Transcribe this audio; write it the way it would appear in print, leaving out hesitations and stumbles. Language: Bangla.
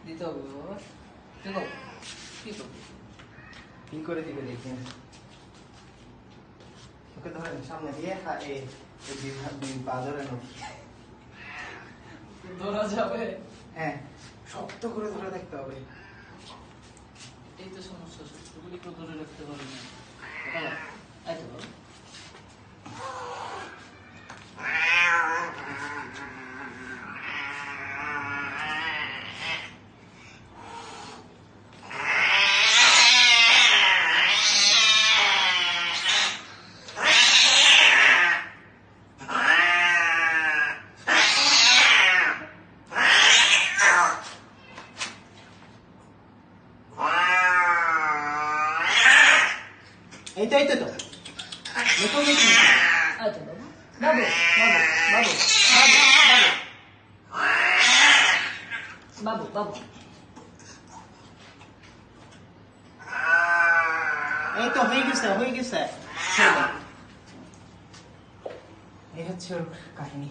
দিতে হবে বাবা। দেখো কি করবো? কি করে দিবে দেখেন। ওকে ধরেন সামনে দিয়ে দুই পা ধরেন ওদিকে। ধরা যাবে? হ্যাঁ, শক্ত করে ধরে রাখতে হবে। এই তো সমস্যা, সবগুলি তো ধরে রাখতে পারি না। বাবা, এই তো বাবা। এই তো নতুন আচ্ছা বাবু, বাবু, বাবু, বাবু, বাবু, বাবু, বাবু। এই তো হয়ে গেছে এই হচ্ছে ওর কাহিনী।